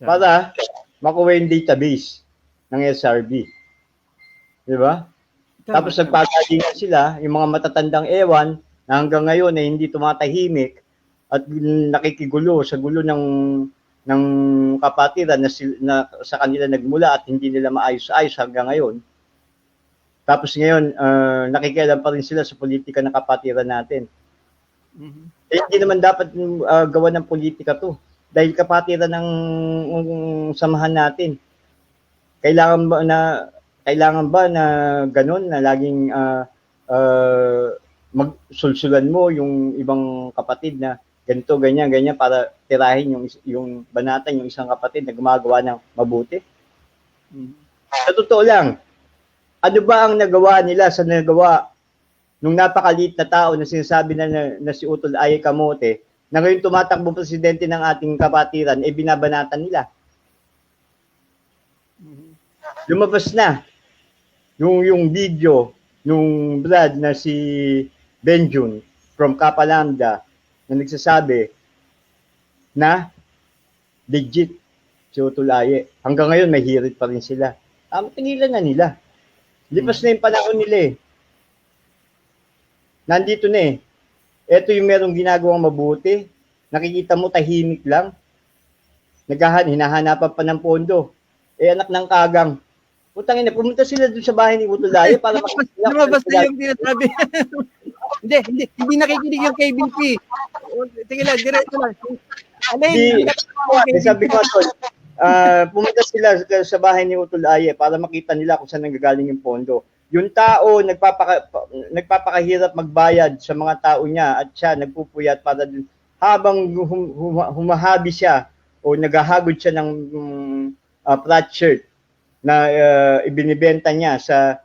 Speaker 3: Para makuha yung database ng SRB. Di ba? Tapos nagpagalingan sila, yung mga matatandang ewan, na hanggang ngayon ay hindi tumatahimik at nakikigulo sa gulo ng kapatiran na sa kanila nagmula at hindi nila maayos-ayos hanggang ngayon. Tapos ngayon, nakikialam pa rin sila sa politika ng kapatiran natin. Eh, hindi naman dapat gawa ng politika to. Dahil kapatiran ng samahan natin. Kailangan ba na ganun, na laging magsulsulan mo yung ibang kapatid na ganito, ganyan, para tirahin yung banatan, yung isang kapatid na gumagawa ng mabuti. Sa totoo lang, ano ba ang nagawa nila sa nagawa nung napakaliit na tao na sinasabi na si Utol Aye Kamote, na ngayon tumatakbo presidente ng ating kapatiran, binabanatan nila. Lumabas na yung video nung Brad na si Benjun from Kappa Lambda na nagsasabi na legit si Utol Aye. Hanggang ngayon may hirit pa rin sila. Tigilan na nila. Lipas na yung panahon nila eh. Nandito na eh. Ito yung merong ginagawang mabuti. Nakikita mo tahimik lang. Hinahanapan pa ng pondo. Anak ng kagang. Putang ina, pumunta sila doon sa bahay ni Utol Aye para
Speaker 4: lumabas na yung sinasabi. hindi nakikinig yung KBP. Tingin lang, diretso lang.
Speaker 3: Sabi ko tol, pumunta sila sa bahay ni Utol Aye para makita nila kung saan nanggagaling yung pondo. Yung tao nagpapakahirap magbayad sa mga tao niya at siya nagpupuyat para habang humahabi siya o naghahagod siya ng flat shirt na ibinibenta niya sa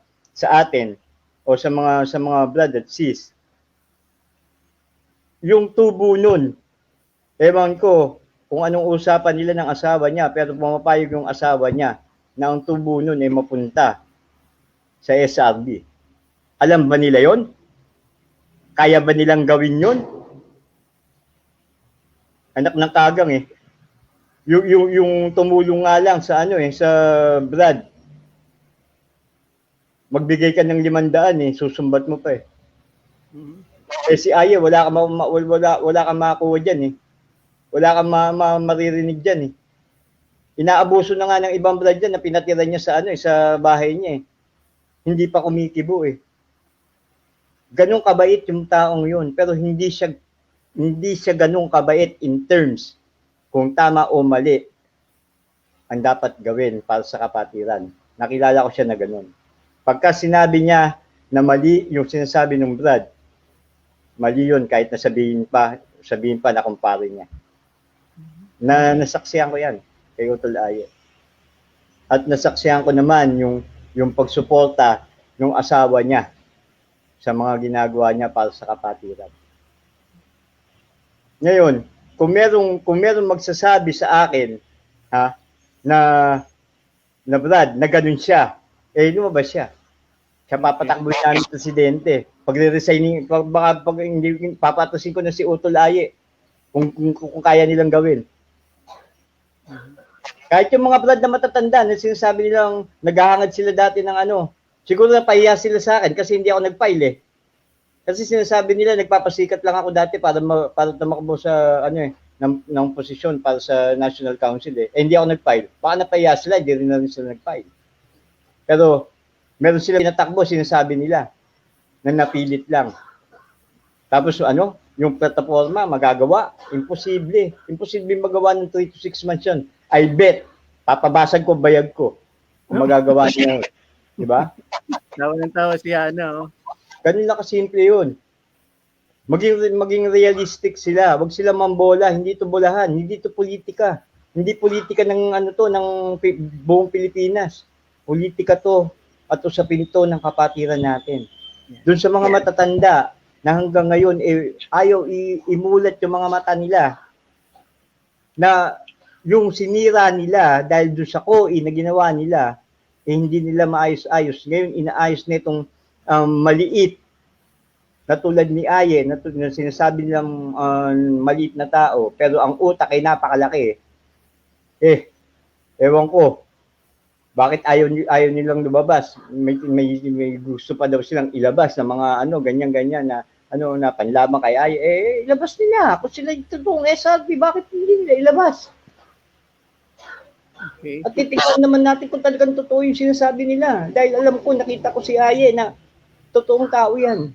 Speaker 3: atin o sa mga blood at sis. Yung tubo nun, ewan ko kung anong usapan nila ng asawa niya, pero pumapayag yung asawa niya na ang tubo nun ay mapunta sa SRB. Alam ba nila yon? Kaya ba nilang gawin yon? Anak ng kagang eh. Yung tumulong nga lang sa sa Brad. Magbigay ka ng 500 susumbat mo pa eh. Si Aye, wala ka makakuha diyan eh. Wala kang maririnig diyan eh. Inaabuso na nga ng ibang Brad diyan na pinatira niya sa sa bahay niya eh. Hindi pa kumikibo eh. Ganun kabait yung taong yun, pero hindi siya ganun kabait in terms kung tama o mali ang dapat gawin para sa kapatiran. Nakilala ko siya na ganun. Pagka sinabi niya na mali yung sinasabi ng Brad, mali yun kahit sabihin pa na kumpare niya. Nasaksihan ko yan kay Utol Aye. At nasaksihan ko naman yung pagsuporta ng asawa niya sa mga ginagawa niya para sa kapatiran. Ngayon, kung merong magsasabi sa akin na Brad, na ganun siya, lumabas siya. Siya papatakbo namin presidente. Pag-resigning, pag hindi papatasin ko na si Utol Aye kung kaya nilang gawin. Kahit yung mga Brad na matatanda na sinasabi nilang naghahangad sila dati ng siguro napahiya sila sa akin kasi hindi ako nag-file eh. Kasi sinasabi nila nagpapasikat lang ako dati para tumakbo sa ng posisyon para sa National Council eh. Hindi ako nag-file. Baka napahiya sila, hindi rin na rin sila nag-file. Pero meron sila pinatakbo, sinasabi nila na napilit lang. Tapos yung plataforma magagawa, imposible. Imposible magawa ng 3 to 6 months yun. I bet, papabasag ko bayag ko kung magagawa niya. Di ba?
Speaker 4: Tawa ng tawa siya,
Speaker 3: Ganun lang kasimple yun. Maging realistic sila. Huwag sila mambola. Hindi ito bolahan. Hindi ito politika. Hindi politika ng ng buong Pilipinas. Politika to at usapin to ng kapatiran natin. Doon sa mga matatanda na hanggang ngayon ayaw imulat yung mga mata nila na yung sinira nila dahil doon sa COI na ginawa nila hindi nila maayos-ayos. Ngayon inaayos nitong maliit na tulad ni Aye na sinasabi nilang maliit na tao pero ang utak ay napakalaki. Ewan ko bakit ayaw nilang lumabas. May gusto pa daw silang ilabas na mga ganyan-ganyan na na panlaban kay Aye. Ilabas nila. Kung sila totoong SRB, bakit hindi nila ilabas?
Speaker 4: Okay.
Speaker 3: At titingnan naman natin kung talagang totoo yung sinasabi nila. Dahil alam ko, nakita ko si Aye na totoong tao yan.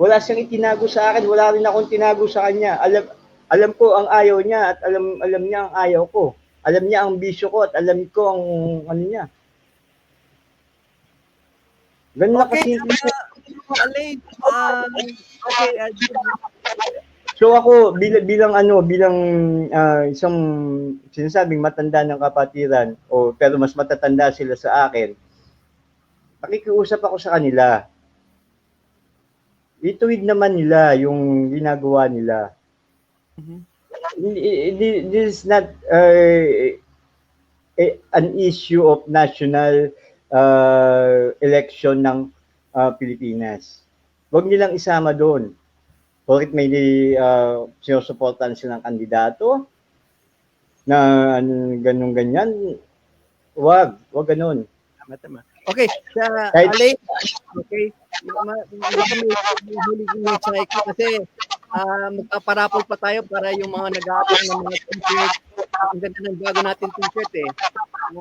Speaker 3: Wala siyang itinago sa akin, wala rin akong tinago sa kanya. Alam ko ang ayaw niya at alam niya ang ayaw ko. Alam niya ang bisyo ko at alam ko ang niya. Ganun na kasi.
Speaker 4: Alay,
Speaker 3: So ako bilang isang sinasabing matanda ng kapatiran pero mas matatanda sila sa akin, nakikiusap ako sa kanila. Ituwid naman nila yung ginagawa nila.
Speaker 4: Mhm.
Speaker 3: This is not an issue of national election ng Pilipinas. Huwag nilang isama doon. Bakit may sinusuportahan silang kandidato na ganyan? Wag ganun.
Speaker 4: Tama. Okay, sa
Speaker 3: Kahit-
Speaker 4: Alain, okay, may huling mensahe ko kasi magpaparapol pa tayo para yung mga nag-aabang ng mga t-shirt. Ang ganda ng bago natin t-shirt eh.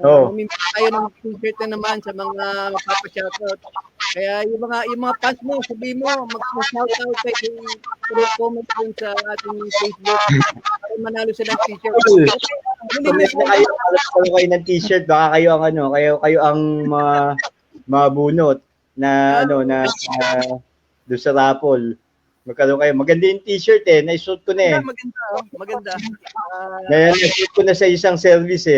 Speaker 3: Oo.
Speaker 4: Mamimili tayo ng t-shirt na naman sa mga magpapa-shoutout. Kaya yung mga fans mo, sabihin mo, mag-shoutout kay comment dun sa ating Facebook para manalo sila ng t-shirt.
Speaker 3: Tol,
Speaker 4: Huling
Speaker 3: comment na
Speaker 4: mensahe.
Speaker 3: kayo ng t-shirt, baka kayo ang kayo ang mabunot na doon sa raffle. Magkaroon kayo. Maganda yung t-shirt naisuot ko na
Speaker 4: Maganda.
Speaker 3: Naisuot ko na sa isang service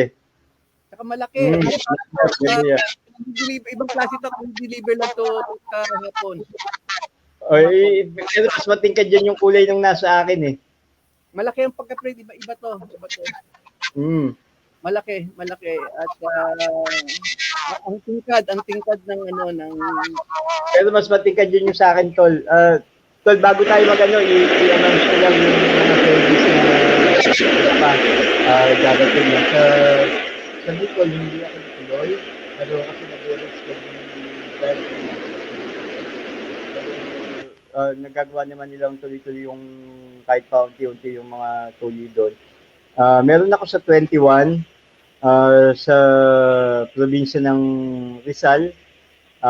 Speaker 4: Saka malaki.
Speaker 3: Ganda yan.
Speaker 4: Ibang klase ito kung deliver lang to kahapon.
Speaker 3: Pero mas matingkad dyan yung kulay ng nasa akin
Speaker 4: Malaki ang pagka-print. Iba to. Malaki. At ang tingkad ng ng
Speaker 3: Pero mas matingkad yun yung sa akin, Tol. Tol, bago tayo i-announce ko lang yung mga service na dadating na. Sa Bicol, hindi ako natuloy. Pero kasi nag-reschedule dahil nagagawa naman nilang tuloy-tuloy yung kahit pa unti-unti yung mga tuloy doon. Meron ako sa 21 sa probinsya ng Rizal,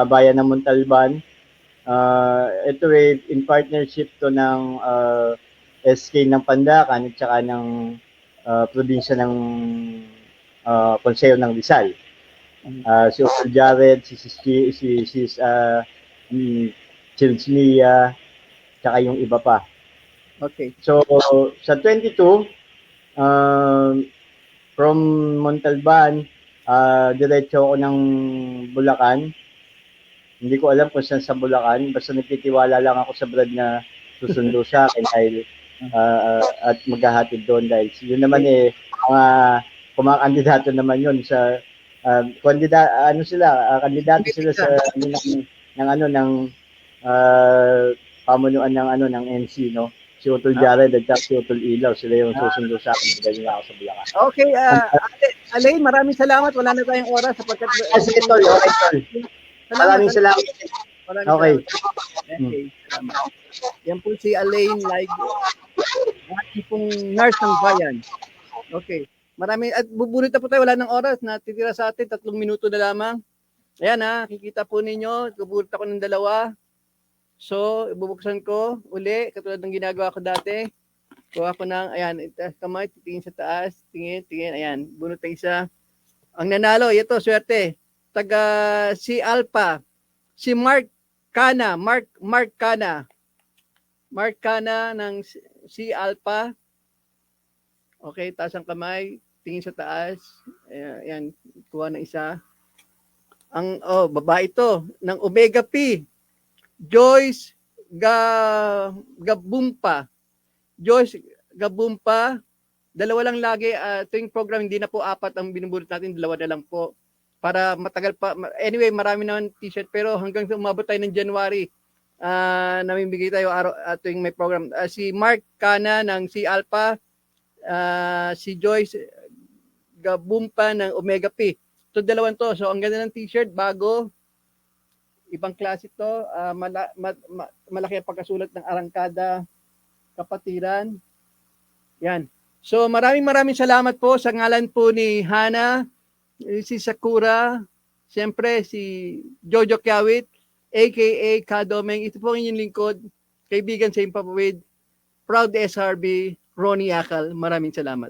Speaker 3: bayan ng Montalban. Ito in partnership to ng SK ng Pandacan at saka ng probinsya ng Konseyo ng Rizal. Si Uncle Jared, si Chilsnia, tsaka yung iba pa.
Speaker 4: Okay.
Speaker 3: So, sa 22, from Montalban, diretso ako ng Bulacan. Hindi ko alam kung saan sa Bulacan. Basta nagtitiwala lang ako sa Brad na susundo sa akin dahil at maghahatid doon dahil yun naman mga kandidato naman yun sa kandidato sila sa ng pamunuan ng NC, no? Si Utol Jared at si Utol Ilaw, sila yung susundo sa akin dahil ako sa Bulacan.
Speaker 4: Okay, Alain, maraming salamat. Wala na tayong oras sapagkat
Speaker 3: Sige, Tol. Okay, Tol. Maraming salamat. Okay.
Speaker 4: Okay, salamat. Yan po si Alain Live, ating pong nurse ng bayan. Okay. Marami at bubunot na po tayo, wala ng oras, natitira sa atin 3 minuto na lamang. Ayan kikita po ninyo, bubunot ako ng 2. So, ibubuksan ko uli, katulad ng ginagawa ko dati. Kuha ko ng, ayan, itaas kamay, titingin sa taas, tingin, ayan, bunot na isa. Ang nanalo, ito, swerte. Taga si Alpha, si Mark Cana ng si Alpha. Okay, taas ang kamay, tingin sa taas. Ayan, kuha ng isa. Babae ito, ng Omega P. Joyce Gabumpa. Joyce Gabumpa. 2 lang lagi. Tuwing program, hindi na po 4 ang binubulot natin. 2 na lang po. Para matagal pa. Anyway, marami naman t-shirt. Pero hanggang umabot tayo ng January, namimigay tayo tuwing may program. Si Mark Cana ng si Alpha. Si Joyce Gabumpa ng Omega P. Ito 2 to. So, ang ganda ng t-shirt. Bago. Ibang klase to, malaki ang pagkasulat ng Arangkada Kapatiran. Yan. So maraming salamat po sa ngalan po ni Hana, si Sakura, siyempre si Jojo Kiawit, aka Kadomeng. Ito po ang inyong lingkod, kaibigan sa Impapawid, proud SRB, Ronnie Akal. Maraming salamat.